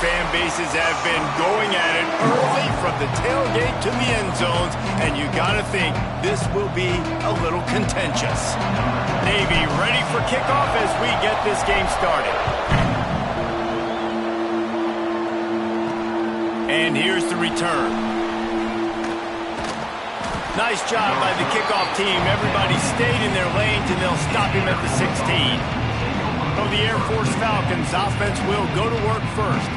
fan bases have been going at it early from the tailgate to the end zones, and you gotta think this will be a little contentious. Navy ready for kickoff as we get this game started. And here's the return. Nice job by the kickoff team. Everybody stayed in their lanes, and they'll stop him at the 16. So the Air Force Falcons offense will go to work first.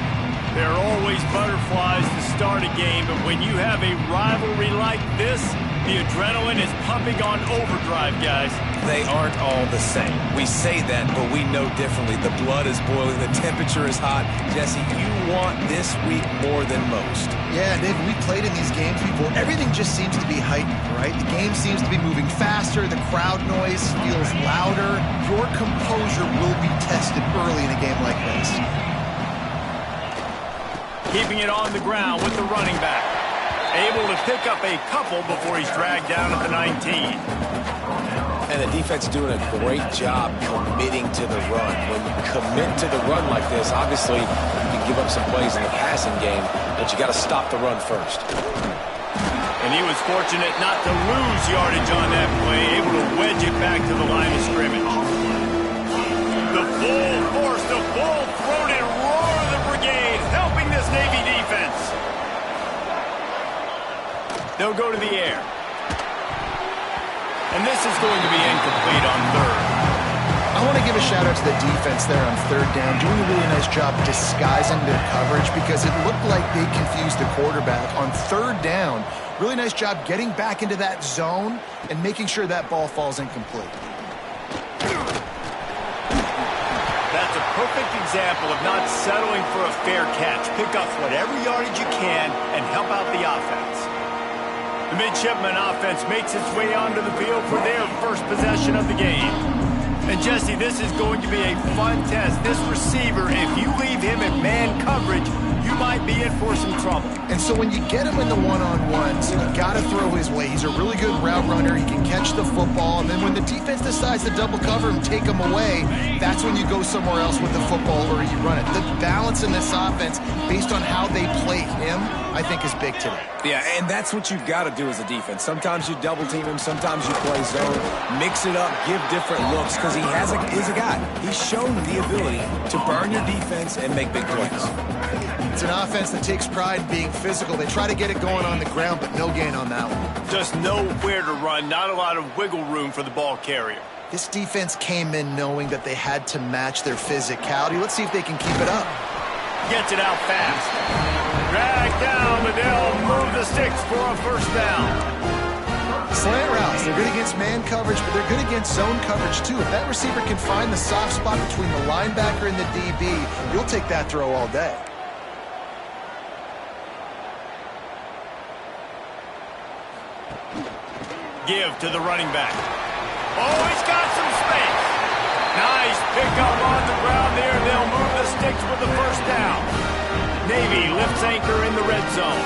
There are always butterflies to start a game, but when you have a rivalry like this, the adrenaline is pumping on overdrive, guys. They aren't all the same. We say that, but we know differently. The blood is boiling. The temperature is hot. Jesse, you want this week more than most. Yeah, David, we played in these games before. Everything just seems to be heightened, right? The game seems to be moving faster. The crowd noise feels louder. Your composure will be tested early in a game like this. Keeping it on the ground with the running back. Able to pick up a couple before he's dragged down at the 19. And the defense is doing a great job committing to the run. When you commit to the run like this, obviously you can give up some plays in the passing game, but you got to stop the run first. And he was fortunate not to lose yardage on that play, able to wedge it back to the line of scrimmage. The full force, the full-throated roar of the brigade, helping this Navy defense. They'll go to the air. And this is going to be incomplete on third. I want to give a shout out to the defense there on third down, doing a really nice job disguising their coverage because it looked like they confused the quarterback on third down. Really nice job getting back into that zone and making sure that ball falls incomplete. That's a perfect example of not settling for a fair catch. Pick up whatever yardage you can and help out the offense. The midshipman offense makes its way onto the field for their first possession of the game. And Jesse, this is going to be a fun test. This receiver, if you leave him in man coverage, you might be in for some trouble. And so when you get him in the one-on-ones, you got to throw his way. He's a really good route runner. He can catch the football. And then when the defense decides to double cover him, take him away, that's when you go somewhere else with the football or you run it. The balance in this offense, based on how they play him, I think is big today. Yeah, and that's what you've got to do as a defense. Sometimes you double team him, sometimes you play zone, mix it up, give different looks, because he's a guy. He's shown the ability to burn your defense and make big plays. It's an offense that takes pride in being physical. They try to get it going on the ground, but no gain on that one. Just nowhere to run, not a lot of wiggle room for the ball carrier. This defense came in knowing that they had to match their physicality. Let's see if they can keep it up. Gets it out fast. Drag down, but they'll move the sticks for a first down. Slant routes, they're good against man coverage, but they're good against zone coverage too. If that receiver can find the soft spot between the linebacker and the DB, you'll take that throw all day. Give to the running back. Oh, he's got some space. Nice pickup on the ground there. They'll move the sticks with the first down. Navy lifts anchor in the red zone.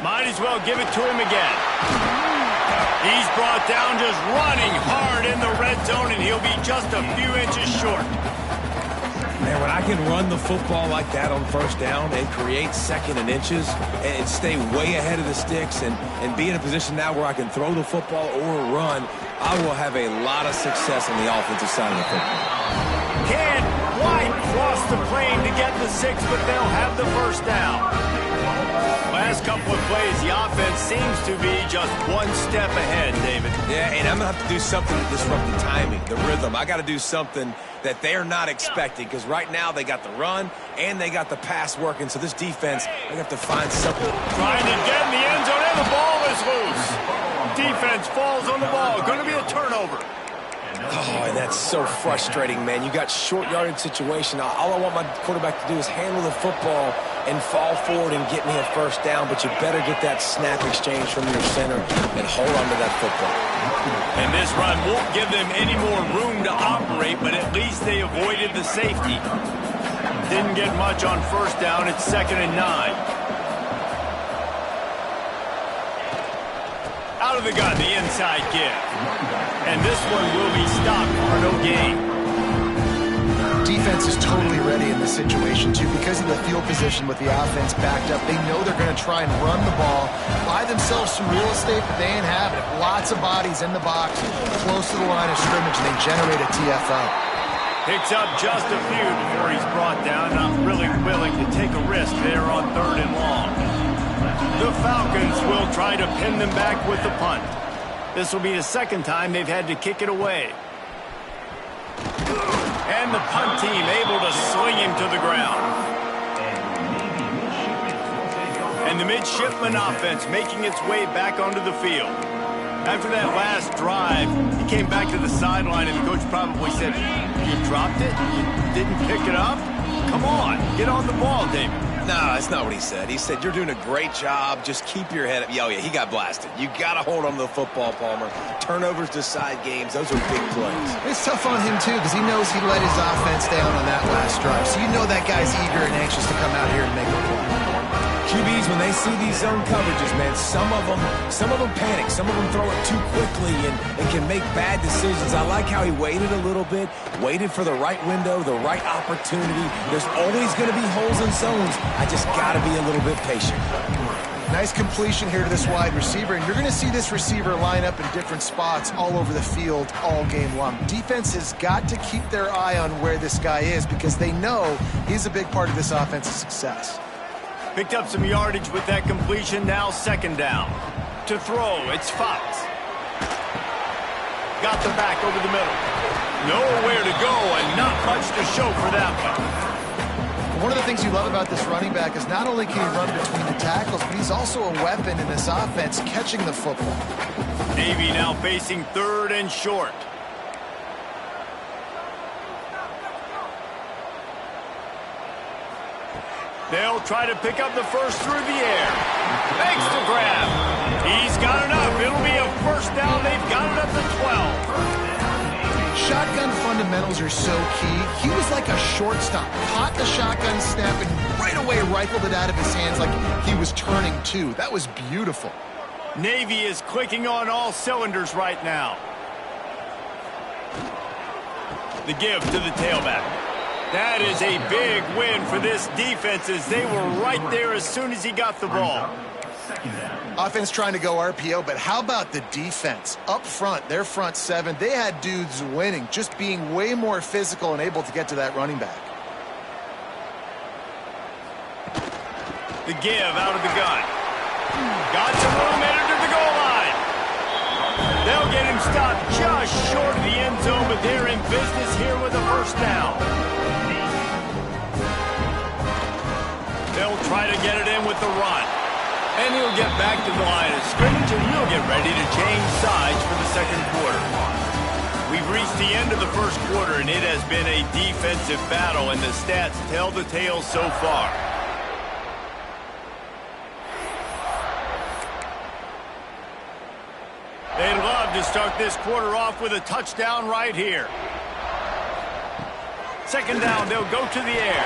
Might as well give it to him again. He's brought down just running hard in the red zone, and he'll be just a few inches short. Man, when I can run the football like that on first down and create second and inches and stay way ahead of the sticks and be in a position now where I can throw the football or run, I will have a lot of success on the offensive side of the football. Can't quite cross the plane to get the 6, but they'll have the first down. Last couple of plays, the offense seems to be just one step ahead, David. Yeah, and I'm going to have to do something to disrupt the timing, the rhythm. I got to do something that they're not expecting, because right now they got the run and they got the pass working. So this defense, they have to find something. Trying to get in the end zone, and the ball is loose. Defense falls on the ball. Going to be a turnover. Oh, and that's so frustrating, man. You got short yardage situation. All I want my quarterback to do is handle the football and fall forward and get me a first down, but you better get that snap exchange from your center and hold on to that football. And this run won't give them any more room to operate, but at least they avoided the safety. Didn't get much on first down. It's 2nd and 9. Out of the gun, the inside give. And this one will be stopped for no gain. defense is totally ready in this situation, too. Because of the field position with the offense backed up, they know they're going to try and run the ball, buy themselves some real estate, but they ain't having it. Lots of bodies in the box, close to the line of scrimmage, and they generate a TFO. Picks up just a few before he's brought down. Not really willing to take a risk there on 3rd and long. The Falcons will try to pin them back with the punt. This will be the second time they've had to kick it away. And the punt team able to swing him to the ground. And the midshipman offense making its way back onto the field. After that last drive, he came back to the sideline, and the coach probably said, "You dropped it? You didn't pick it up? Come on, get on the ball, David." No, that's not what he said. He said, "You're doing a great job. Just keep your head up." Oh, yeah, he got blasted. You got to hold on to the football, Palmer. Turnovers decide games. Those are big plays. It's tough on him, too, because he knows he let his offense down on that last drive. So you know that guy's eager and anxious to come out here and make a play. QBs, when they see these zone coverages, man, some of them panic. Some of them throw it too quickly and can make bad decisions. I like how he waited a little bit, waited for the right window, the right opportunity. There's always going to be holes in zones. I just got to be a little bit patient. Nice completion here to this wide receiver, and you're going to see this receiver line up in different spots all over the field all game long. Defense has got to keep their eye on where this guy is because they know he's a big part of this offense's success. Picked up some yardage with that completion. Now 2nd down. To throw, it's Fox. Got the back over the middle. Nowhere to go and not much to show for that one. One of the things you love about this running back is not only can he run between the tackles, but he's also a weapon in this offense catching the football. Navy now facing 3rd and short. They'll try to pick up the first through the air. Makes the grab. He's got enough. It'll be a 1st down. They've got it up to 12. Shotgun fundamentals are so key. He was like a shortstop. Caught the shotgun snap and right away rifled it out of his hands like he was turning two. That was beautiful. Navy is clicking on all cylinders right now. The give to the tailback. That is a big win for this defense as they were right there as soon as he got the ball. Offense trying to go RPO, but how about the defense? Up front, their front 7, they had dudes winning, just being way more physical and able to get to that running back. The give out of the gun. Got some room headed to the goal line. They'll get him stopped just short of the end zone, but they're in business here with a 1st down. They'll try to get it in with the run. And he'll get back to the line of scrimmage, and he'll get ready to change sides for the 2nd quarter. We've reached the end of the 1st quarter, and it has been a defensive battle, and the stats tell the tale so far. They'd love to start this quarter off with a touchdown right here. 2nd down, they'll go to the air.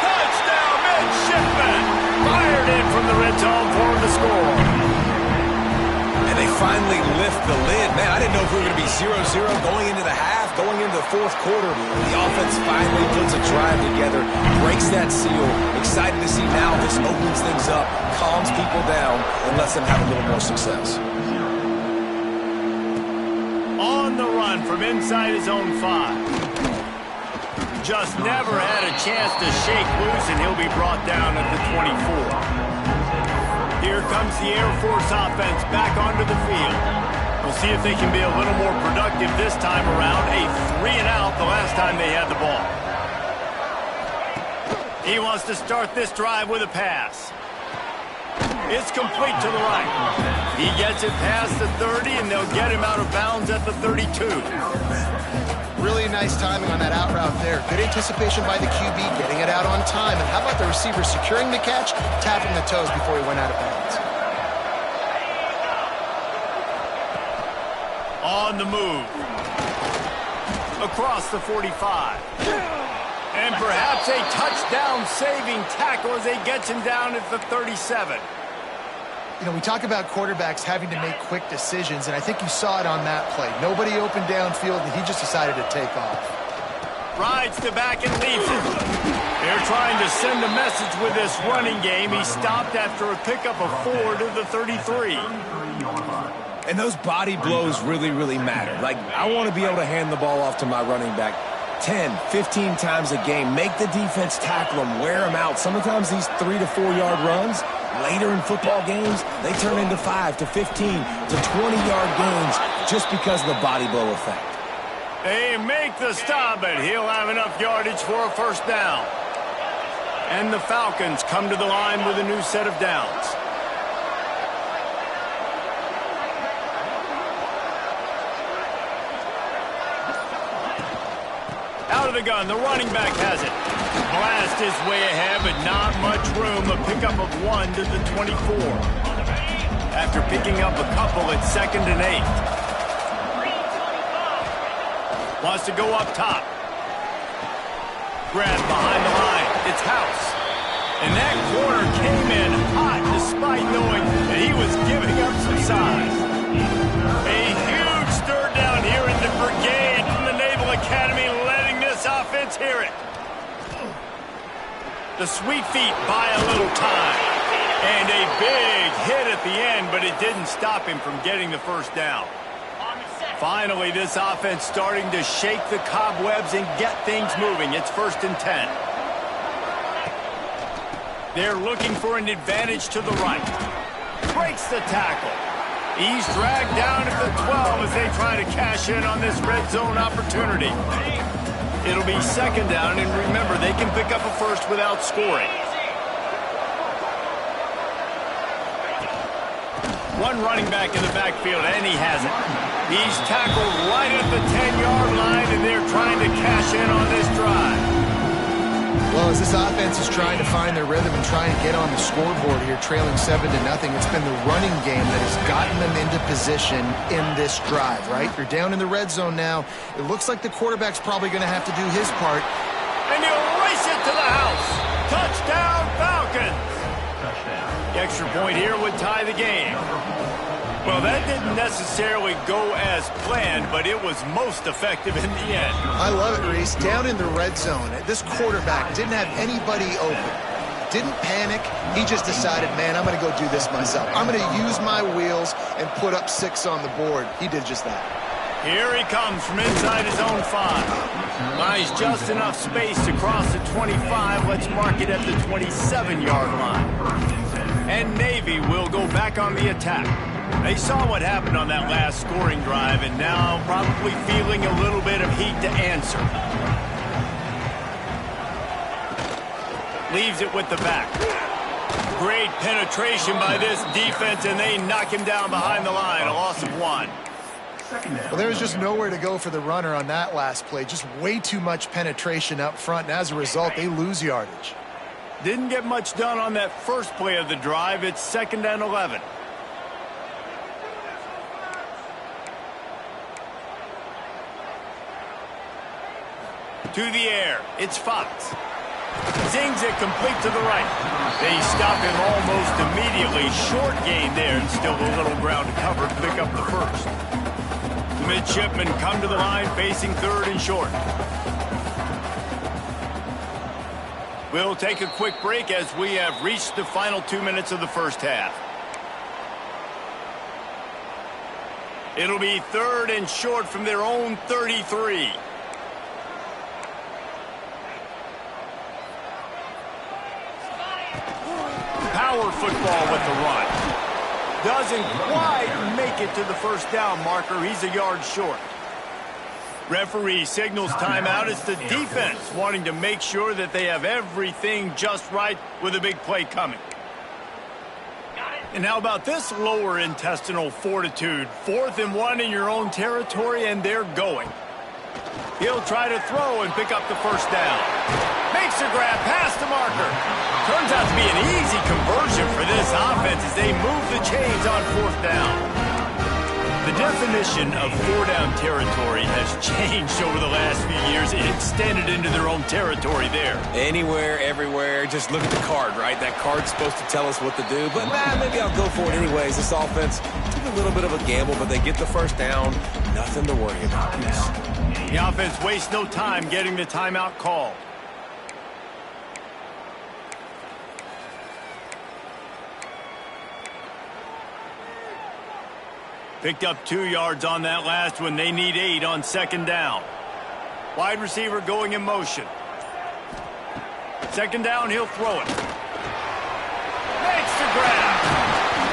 Touchdown, midshipman! Fired in from the red zone for him to score. And they finally lift the lid. Man, I didn't know if we were going to be 0-0 going into the half, going into the 4th quarter. The offense finally puts a drive together, breaks that seal. Excited to see now this opens things up, calms people down, and lets them have a little more success. On the run from inside his own 5. Just never had a chance to shake loose, and he'll be brought down at the 24. Here comes the Air Force offense back onto the field. We'll see if they can be a little more productive this time around. A 3-and-out the last time they had the ball. He wants to start this drive with a pass. It's complete to the right. He gets it past the 30, and they'll get him out of bounds at the 32. Really nice timing on that out route there. Good anticipation by the QB, getting it out on time. And how about the receiver securing the catch, tapping the toes before he went out of bounds? On the move. Across the 45. And perhaps a touchdown-saving tackle as he gets him down at the 37. You know, we talk about quarterbacks having to make quick decisions, and I think you saw it on that play. Nobody opened downfield, and he just decided to take off. rides the back and leaves it. They're trying to send a message with this running game. He stopped after a pickup of 4 to the 33. And those body blows really, really matter. Like, I want to be able to hand the ball off to my running back 10, 15 times a game. Make the defense tackle them, wear them out. Sometimes these 3 to 4 yard runs, later in football games, they turn into 5 to 15 to 20-yard gains just because of the body blow effect. They make the stop, but he'll have enough yardage for a first down. And the Falcons come to the line with a new set of downs. Out of the gun, the running back has it. Blast his way ahead, but not much room. A pickup of 1 to the 24. After picking up a couple at 2nd and 8. Wants to go up top. Grab behind the line. It's House. And that corner came in hot despite knowing that he was giving up some size. A huge third down here in the brigade from the Naval Academy, letting this offense hear it. The sweet feet buy a little time. And a big hit at the end, but it didn't stop him from getting the first down. Finally, this offense starting to shake the cobwebs and get things moving. It's 1st and 10. They're looking for an advantage to the right. Breaks the tackle. He's dragged down at the 12 as they try to cash in on this red zone opportunity. It'll be 2nd down, and remember, they can pick up a first without scoring. One running back in the backfield, and he has it. He's tackled right at the 10-yard line, and they're trying to cash in on this drive. Well, as this offense is trying to find their rhythm and trying to get on the scoreboard here, trailing 7 to nothing, it's been the running game that has gotten them into position in this drive, right? You're down in the red zone now. It looks like the quarterback's probably going to have to do his part. And he'll race it to the house. Touchdown, Falcons. The extra point here would tie the game. Well, that didn't necessarily go as planned, but it was most effective in the end. I love it, Reese. Down in the red zone, this quarterback didn't have anybody open. Didn't panic. He just decided, man, I'm going to go do this myself. I'm going to use my wheels and put up 6 on the board. He did just that. Here he comes from inside his own 5. Buys just enough space to cross the 25. Let's mark it at the 27-yard line. And Navy will go back on the attack. They saw what happened on that last scoring drive, and now probably feeling a little bit of heat to answer. Leaves it with the back. Great penetration by this defense, and they knock him down behind the line. A loss of 1. Well, there was just nowhere to go for the runner on that last play. Just way too much penetration up front, and as a result, they lose yardage. Didn't get much done on that first play of the drive. It's 2nd and 11. To the air, it's Fox. Zings it complete to the right. They stop him almost immediately. Short gain there, and still a little ground to cover to pick up the first. The midshipmen come to the line facing 3rd and short. We'll take a quick break as we have reached the final 2 minutes of the first half. It'll be 3rd and short from their own 33. Power football with the run. Doesn't quite make it to the first down marker. He's a yard short. Referee signals timeout. It's the defense wanting to make sure that they have everything just right with a big play coming. And how about this lower intestinal fortitude? 4th and 1 in your own territory, and they're going. He'll try to throw and pick up the first down. Makes a grab past the marker. Turns out to be an easy conversion for this offense as they move the chains on 4th down. The definition of four-down territory has changed over the last few years. It extended into their own territory there. Anywhere, everywhere, just look at the card, right? That card's supposed to tell us what to do, but maybe I'll go for it anyways. This offense took a little bit of a gamble, but they get the first down. Nothing to worry about. The offense wastes no time getting the timeout call. Picked up 2 yards on that last one. They need 8 on second down. Wide receiver going in motion. Second down, he'll throw it. Makes the grab.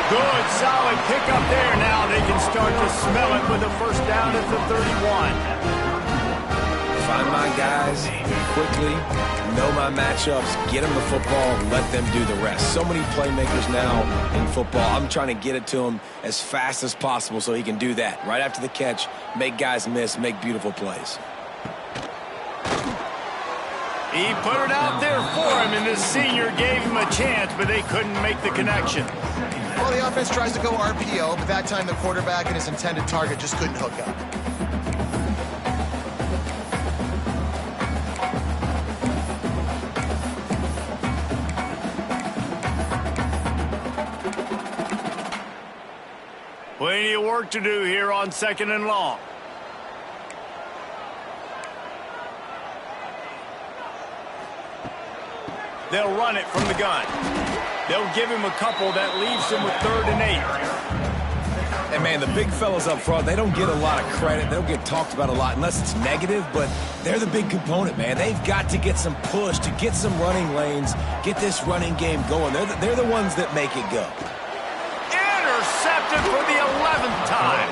Good, solid pickup there. Now they can start to smell it with a first down at the 31. Find my guys quickly, know my matchups, get them the football, let them do the rest. So many playmakers now in football. I'm trying to get it to him as fast as possible so he can do that. Right after the catch, make guys miss, make beautiful plays. He put it out there for him, and the senior gave him a chance, but they couldn't make the connection. Well, the offense tries to go RPO, but that time the quarterback and his intended target just couldn't hook up. Plenty of work to do here on second and long. They'll run it from the gun. They'll give him a couple that leaves him with 3rd and 8. And, man, the big fellas up front, they don't get a lot of credit. They don't get talked about a lot unless it's negative, but they're the big component, man. They've got to get some push, to get some running lanes, get this running game going. They're the ones that make it go. Intercepted for the 11th time.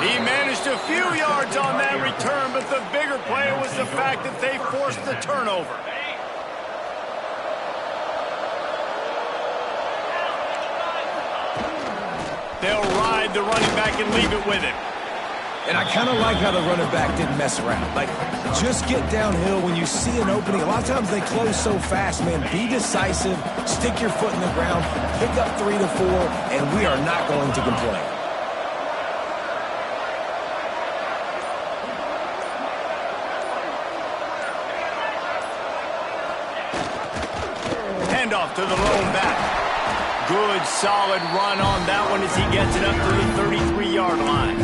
He managed a few yards on that return, but the bigger play was the fact that they forced the turnover. They'll ride the running back and leave it with him. And I kind of like how the running back didn't mess around. Like, just get downhill when you see an opening. A lot of times they close so fast, man. Be decisive, stick your foot in the ground, pick up 3 to 4, and we are not going to complain. Handoff to the lone back. Good, solid run on that one as he gets it up to the 33-yard line.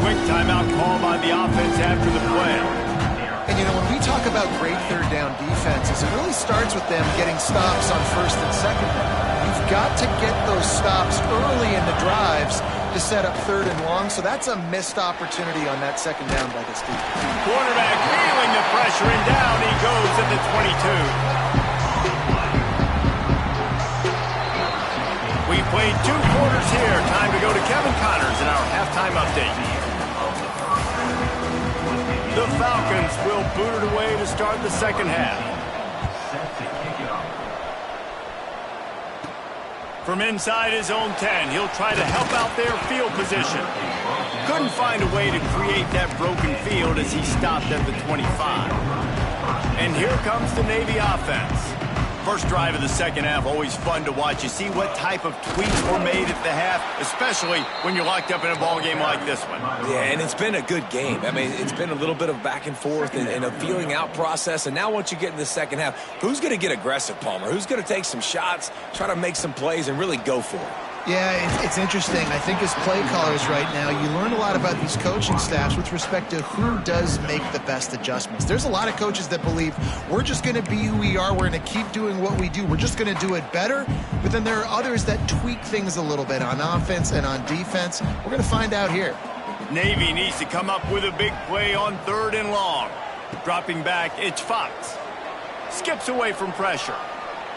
Quick timeout call by the offense after the play. And, you know, when we talk about great third down defenses, it really starts with them getting stops on first and second down. You've got to get those stops early in the drives to set up 3rd and long, so that's a missed opportunity on that second down by this team. Quarterback feeling the pressure, and down he goes at the 22. We played 2 quarters here. Time to go to Kevin Connors in our halftime update. The Falcons will boot it away to start the second half. From inside his own 10, he'll try to help out their field position. Couldn't find a way to create that broken field as he stopped at the 25. And here comes the Navy offense. First drive of the second half, always fun to watch. You see what type of tweaks were made at the half, especially when you're locked up in a ball game like this one. Yeah, and it's been a good game. I mean, it's been a little bit of back and forth and a feeling out process. And now once you get in the second half, who's going to get aggressive, Palmer? Who's going to take some shots, try to make some plays, and really go for it? Yeah, it's interesting. I think as play callers right now, you learn a lot about these coaching staffs with respect to who does make the best adjustments. There's a lot of coaches that believe we're just going to be who we are. We're going to keep doing what we do. We're just going to do it better. But then there are others that tweak things a little bit on offense and on defense. We're going to find out here. Navy needs to come up with a big play on 3rd and long. Dropping back, it's Fox. Skips away from pressure.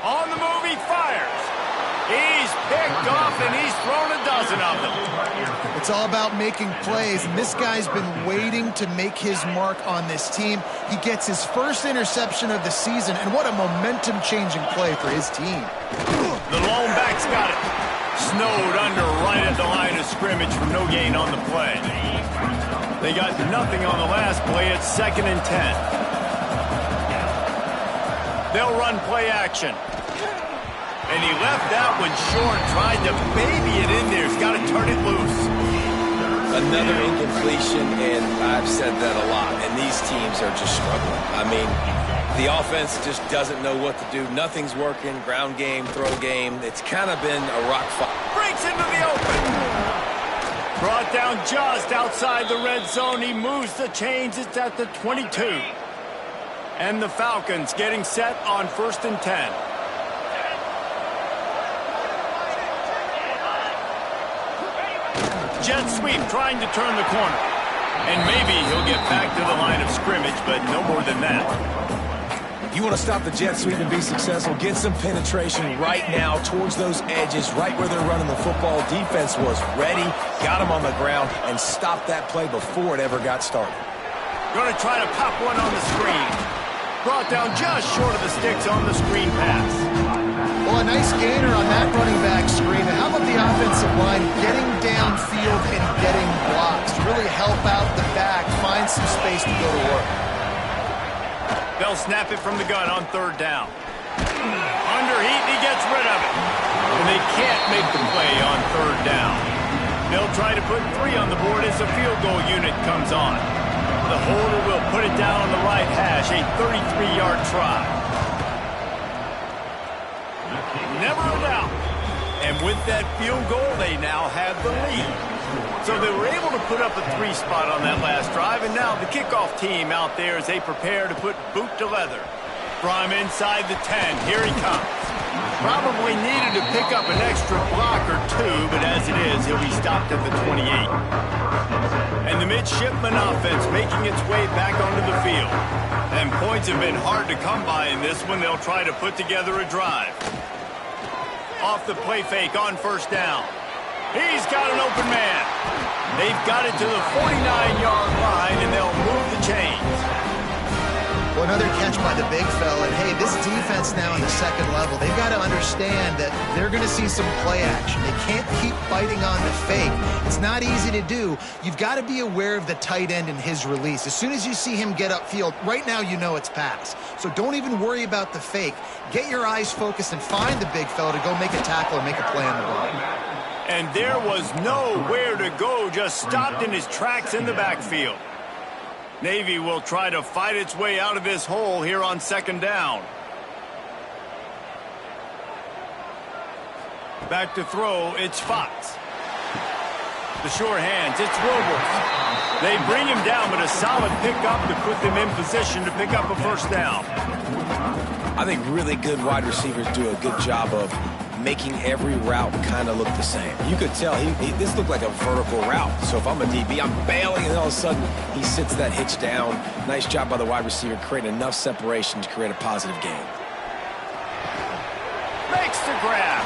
On the move, he fires. He's picked off, and he's thrown a dozen of them. It's all about making plays, and this guy's been waiting to make his mark on this team. He gets his first interception of the season, and what a momentum-changing play for his team. The lone back's got it. Snowed under right at the line of scrimmage for no gain on the play. They got nothing on the last play. It's 2nd and 10. They'll run play action. And he left that one short, tried to baby it in there. He's got to turn it loose. Another incompletion, and I've said that a lot, and these teams are just struggling. I mean, the offense just doesn't know what to do. Nothing's working. Ground game, throw game. It's kind of been a rock fight. Breaks into the open. Brought down just outside the red zone. He moves the chains. It's at the 22. And the Falcons getting set on 1st and 10. Jet sweep trying to turn the corner. And maybe he'll get back to the line of scrimmage, but no more than that. You want to stop the jet sweep and be successful, get some penetration right now towards those edges, right where they're running the football. Defense was ready, got him on the ground, and stopped that play before it ever got started. Going to try to pop one on the screen. Brought down just short of the sticks on the screen pass. Well, a nice gainer on that running back screen. And how about the offensive line getting downfield and getting blocks to really help out the back, find some space to go to work. They'll snap it from the gun on 3rd down. Under heat, he gets rid of it. And they can't make the play on 3rd down. They'll try to put 3 on the board as the field goal unit comes on. The holder will put it down on the right hash, a 33-yard try. Never a doubt. And with that field goal, they now have the lead. So they were able to put up a 3 spot on that last drive, and now the kickoff team out there as they prepare to put boot to leather. From inside the 10, here he comes. Probably needed to pick up an extra block or 2, but as it is, he'll be stopped at the 28. And the midshipman offense making its way back onto the field. And points have been hard to come by in this one. They'll try to put together a drive. Off the play fake on 1st down. He's got an open man. They've got it to the 49-yard line, and they'll move the chains. Well, another catch by the big fella. And, hey, this defense now in the 2nd level, they've got to understand that they're going to see some play action. They can't keep biting on the fake. It's not easy to do. You've got to be aware of the tight end and his release. As soon as you see him get upfield, right now you know it's pass. So don't even worry about the fake. Get your eyes focused and find the big fella to go make a tackle or make a play on the ball. And there was nowhere to go, just stopped in his tracks in the backfield. Navy will try to fight its way out of this hole here on 2nd down. Back to throw, it's Fox. The sure hands, it's Robles. They bring him down, but a solid pickup to put them in position to pick up a 1st down. I think really good wide receivers do a good job of making every route kind of look the same. You could tell this looked like a vertical route. So if I'm a DB, I'm bailing, and all of a sudden he sits that hitch down. Nice job by the wide receiver, creating enough separation to create a positive gain. Makes the grab.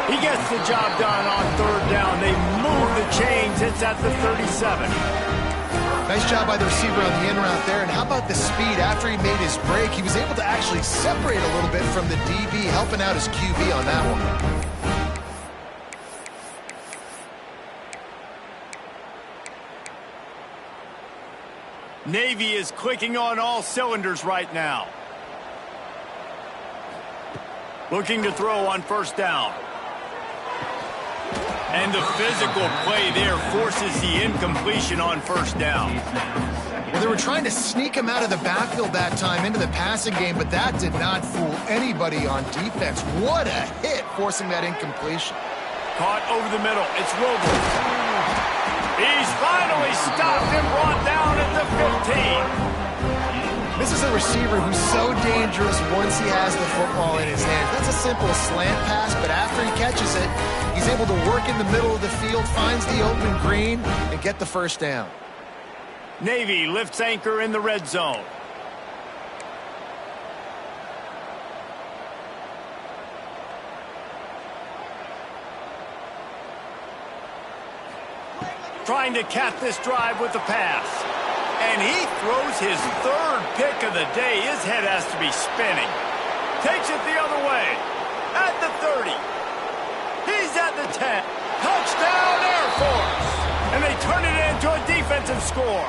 He gets the job done on 3rd down. They move the chains. It's at the 37. Nice job by the receiver on the in route there. And how about the speed? After he made his break, he was able to actually separate a little bit from the DB, helping out his QB on that one. Navy is clicking on all cylinders right now. Looking to throw on 1st down. And the physical play there forces the incompletion on 1st down. Well, they were trying to sneak him out of the backfield that time into the passing game, but that did not fool anybody on defense. What a hit, forcing that incompletion. Caught over the middle. It's Robles. He's finally stopped and brought down at the 15. This is a receiver who's so dangerous once he has the football in his hands. That's a simple slant pass, but after he catches it, he's able to work in the middle of the field, finds the open green, and get the 1st down. Navy lifts anchor in the red zone. Trying to cap this drive with the pass. And he throws his 3rd pick of the day. His head has to be spinning. Takes it the other way. At the 30. He's at the 10. Touchdown, Air Force. And they turn it into a defensive score.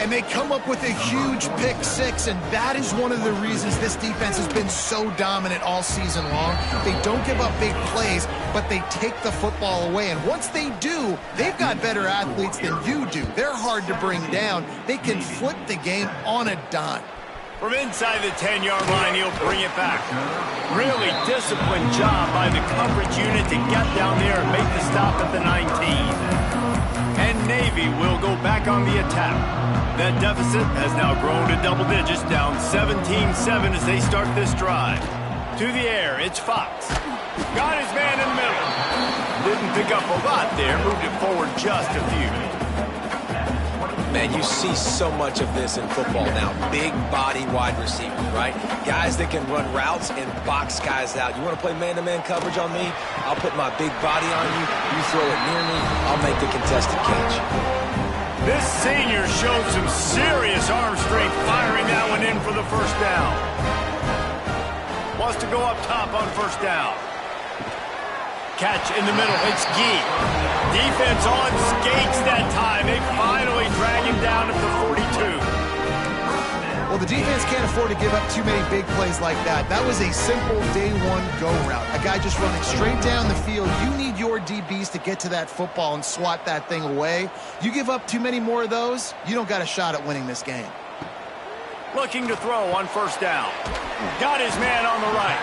And they come up with a huge pick six, and that is one of the reasons this defense has been so dominant all season long. They don't give up big plays, but they take the football away. And once they do, they've got better athletes than you do. They're hard to bring down. They can flip the game on a dime. From inside the 10-yard line, he'll bring it back. Really disciplined job by the coverage unit to get down there and make the stop at the 19. And Navy will go back on the attack. That deficit has now grown to double digits, down 17-7 as they start this drive. To the air, it's Fox. Got his man in the middle. Didn't pick up a lot there, moved it forward just a few. Man, you see so much of this in football now. Big body wide receivers, right? Guys that can run routes and box guys out. You want to play man-to-man coverage on me? I'll put my big body on you. You throw it near me, I'll make the contested catch. This senior showed some serious arm strength firing that one in for the first down. Wants to go up top on first down. Catch in the middle, it's Gee. Defense on skates that time. They finally drag him down to the 42. Well, the defense can't afford to give up too many big plays like that. That was a simple day one go route. A guy just running straight down the field. You need your DBs to get to that football and swat that thing away. You give up too many more of those, you don't got a shot at winning this game. Looking to throw on first down. Got his man on the right.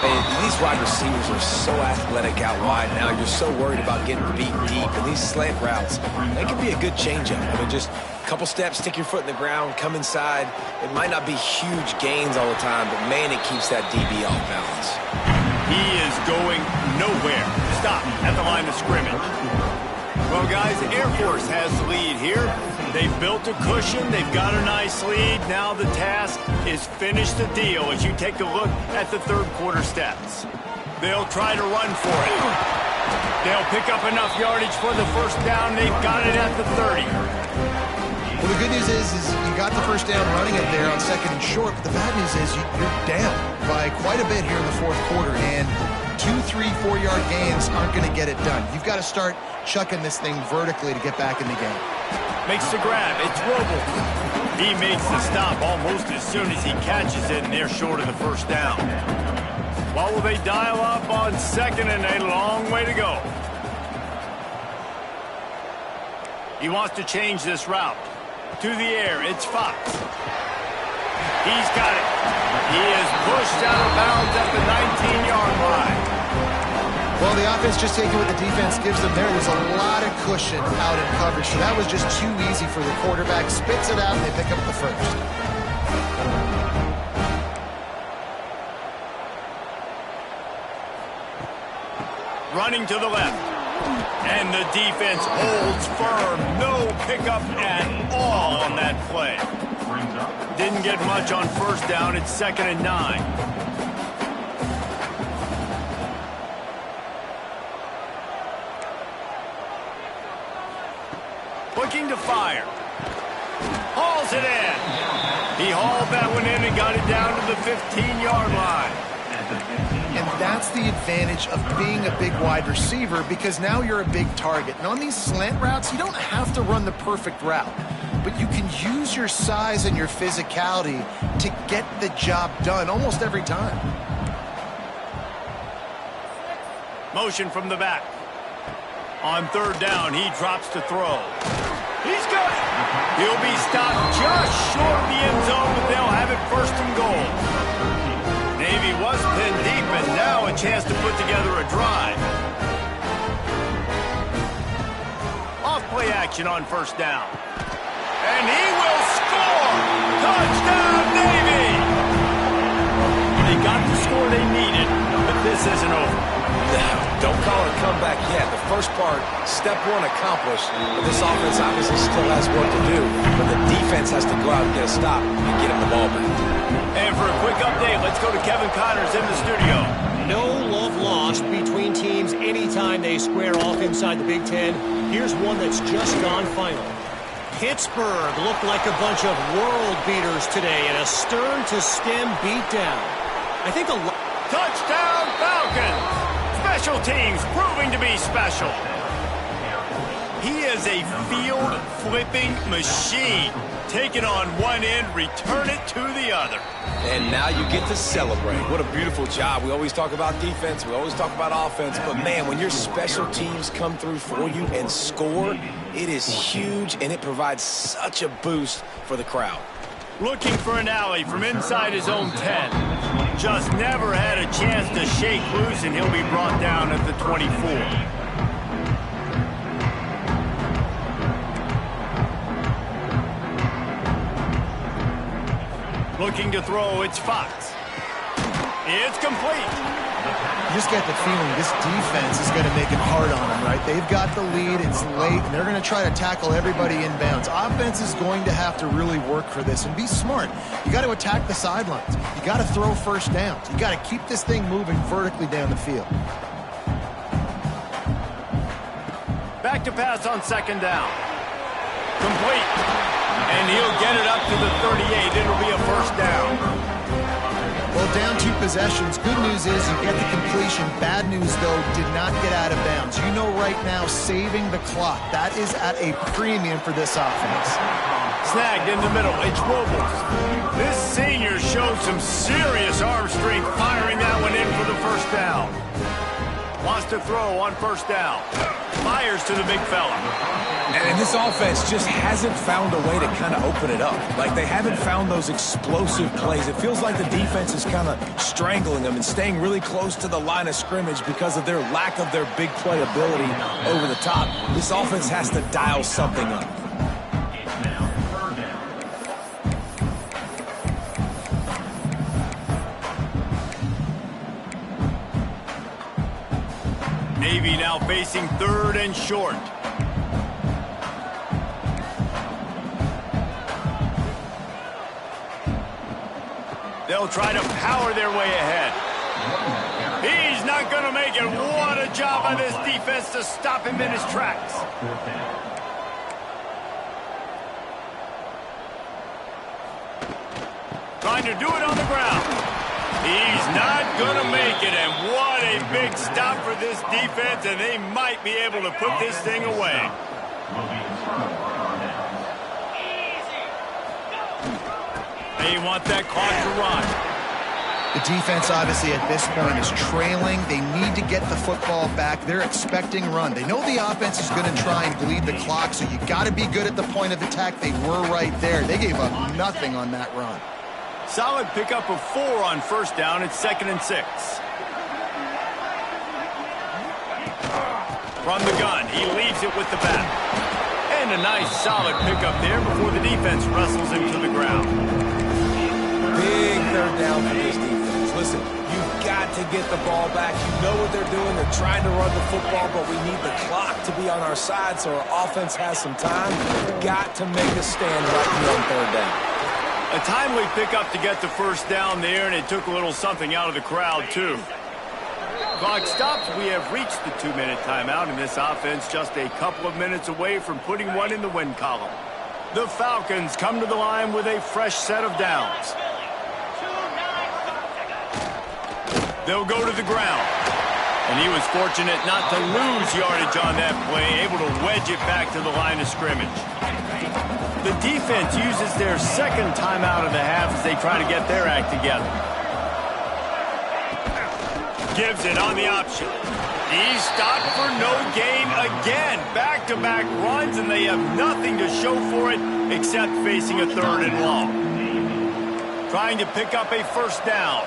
Man, these wide receivers are so athletic out wide now. You're so worried about getting beat deep. And these slant routes, they can be a good changeup. I mean, just a couple steps, stick your foot in the ground, come inside. It might not be huge gains all the time, but man, it keeps that DB off balance. He is going nowhere. Stop at the line of scrimmage. Well, guys, Air Force has the lead here. They've built a cushion. They've got a nice lead. Now the task is finish the deal as you take a look at the third quarter stats. They'll try to run for it. They'll pick up enough yardage for the first down. They've got it at the 30. Well, the good news is you got the first down running it there on second and short, but the bad news is you're down by quite a bit here in the fourth quarter, and 2, 3, 4-yard gains aren't going to get it done. You've got to start chucking this thing vertically to get back in the game. Makes the grab. It's Roble. He makes the stop almost as soon as he catches it, and they're short of the first down. Well, will they dial up on second and a long way to go? He wants to change this route. To the air, it's Fox. He's got it. He is pushed out of bounds at the 19-yard line. Well, the offense just taking what the defense gives them there. There's a lot of cushion out in coverage, so that was just too easy for the quarterback. Spits it out, and they pick up the first. Running to the left. And the defense holds firm. No pickup at all on that play. Didn't get much on first down. It's 2nd and 9. Looking to fire. Hauls it in. He hauled that one in and got it down to the 15-yard line. And that's the advantage of being a big wide receiver, because now you're a big target. And on these slant routes, you don't have to run the perfect route, but you can use your size and your physicality to get the job done almost every time. Motion from the back. On third down, he drops to throw. He's got it. He'll be stopped just short of the end zone, but they'll have it first and goal. Navy was pinned deep, and now a chance to put together a drive. Off play action on first down. And he will score! Touchdown, Navy! They got the score they needed, but this isn't over. Don't call it a comeback yet. The first part, step one accomplished. But this offense obviously still has work to do. But the defense has to go out and get a stop and get him the ball back. And for a quick update, let's go to Kevin Connors in the studio. No love lost between teams anytime they square off inside the Big Ten. Here's one that's just gone final. Pittsburgh looked like a bunch of world beaters today in a stern-to-stem beatdown. I think a lot... Touchdown, Falcons! Special teams proving to be special. He is a field-flipping machine. Take it on one end, return it to the other. And now you get to celebrate. What a beautiful job. We always talk about defense. We always talk about offense. But, man, when your special teams come through for you and score, it is huge, and it provides such a boost for the crowd. Looking for an alley from inside his own 10. Just never had a chance to shake loose, and he'll be brought down at the 24. Looking to throw, it's Fox. It's complete. You just get the feeling this defense is going to make it hard on them, right? They've got the lead, it's late, and they're going to try to tackle everybody inbounds. Offense is going to have to really work for this and be smart. You got to attack the sidelines. You got to throw first downs. You got to keep this thing moving vertically down the field. Back to pass on second down. Complete. And he'll get it up to the 38. It'll be a first down. Well, down 2 possessions. Good news is you get the completion. Bad news, though, did not get out of bounds. You know right now, saving the clock. That is at a premium for this offense. Snagged in the middle. It's Robles. This senior showed some serious arm strength firing that one in for the first down. Wants to throw on first down. Fires to the big fella. And this offense just hasn't found a way to kind of open it up. Like, they haven't found those explosive plays. It feels like the defense is kind of strangling them and staying really close to the line of scrimmage because of their lack of their big play ability over the top. This offense has to dial something up. Navy now facing third and short. They'll try to power their way ahead. He's not going to make it. What a job by this defense to stop him in his tracks. Trying to do it on the ground. He's not going to make it, and what a big stop for this defense, and they might be able to put this thing away. They want that clock to run. The defense, obviously, at this point is trailing. They need to get the football back. They're expecting run. They know the offense is going to try and bleed the clock, so you got to be good at the point of attack. They were right there. They gave up nothing on that run. Solid pickup of 4 on first down. It's 2nd and 6. From the gun, he leaves it with the back. And a nice solid pickup there before the defense wrestles him to the ground. Big third down for this defense. Listen, you've got to get the ball back. You know what they're doing. They're trying to run the football, but we need the clock to be on our side so our offense has some time. Got to make a stand right here on third down. A timely pickup to get the first down there, and it took a little something out of the crowd, too. Clock stops. We have reached the 2-minute timeout, and this offense just a couple of minutes away from putting one in the win column. The Falcons come to the line with a fresh set of downs. They'll go to the ground. And he was fortunate not to lose yardage on that play, able to wedge it back to the line of scrimmage. The defense uses their second timeout of the half as they try to get their act together. Gives it on the option. He's stopped for no gain again. Back-to-back runs, and they have nothing to show for it except facing a 3rd and long. Trying to pick up a first down.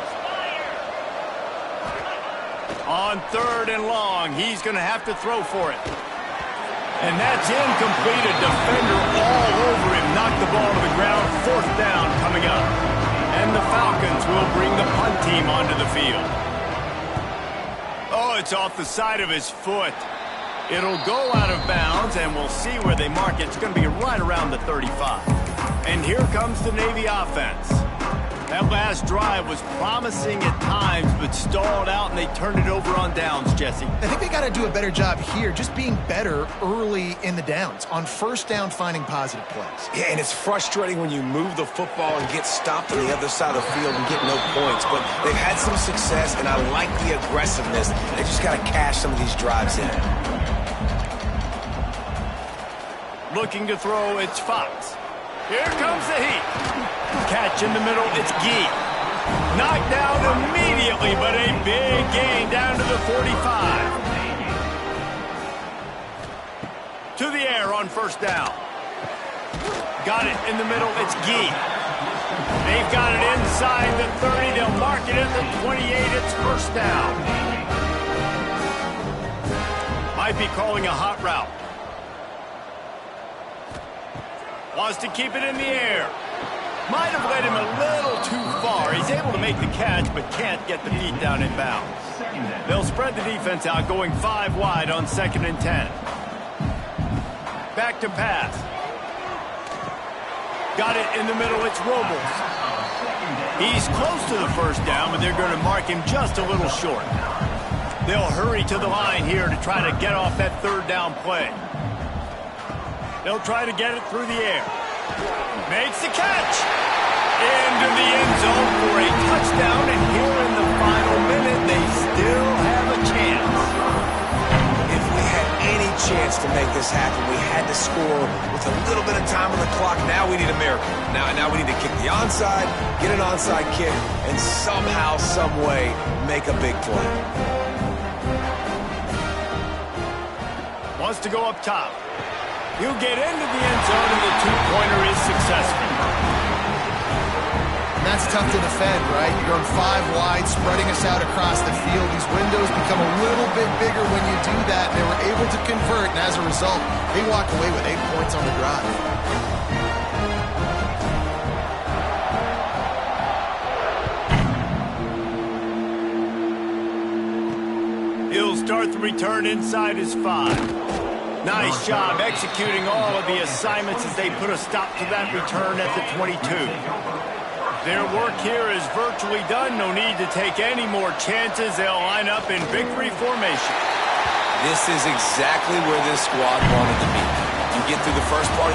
On 3rd and long, he's going to have to throw for it. And that's incomplete. A defender all over him. Knocked the ball to the ground. 4th down coming up. And the Falcons will bring the punt team onto the field. Oh, it's off the side of his foot. It'll go out of bounds, and we'll see where they mark it. It's going to be right around the 35. And here comes the Navy offense. That last drive was promising at times, but stalled out, and they turned it over on downs, Jesse. I think they got to do a better job here, just being better early in the downs. On first down, finding positive plays. Yeah, and it's frustrating when you move the football and get stopped on the other side of the field and get no points. But they've had some success, and I like the aggressiveness. They just got to cash some of these drives in. Looking to throw, it's Fox. Here comes the heat. Catch in the middle, it's Gee. Knocked down immediately, but a big gain down to the 45. To the air on first down. Got it in the middle, it's Gee. They've got it inside the 30. They'll mark it at the 28. It's first down. Might be calling a hot route. Wants to keep it in the air. Might have led him a little too far. He's able to make the catch, but can't get the feet down in bounds. They'll spread the defense out, going 5 wide on 2nd and 10. Back to pass. Got it in the middle. It's Robles. He's close to the first down, but they're going to mark him just a little short. They'll hurry to the line here to try to get off that 3rd down play. They'll try to get it through the air. Makes the catch. Into the end zone for a touchdown, and here in the final minute, they still have a chance. If we had any chance to make this happen, we had to score with a little bit of time on the clock. Now we need a miracle. Now we need to kick the onside, get an onside kick, and somehow, some way, make a big play. Wants to go up top. He'll get into the end zone, and the 2-pointer is successful. And that's tough to defend, right? You're going 5 wide, spreading us out across the field. These windows become a little bit bigger when you do that. They were able to convert, and as a result, they walk away with 8 points on the drive. He'll start the return inside his 5. Nice job executing all of the assignments as they put a stop to that return at the 22. Their work here is virtually done. No need to take any more chances. They'll line up in victory formation. This is exactly where this squad wanted to be. You get through the first part of the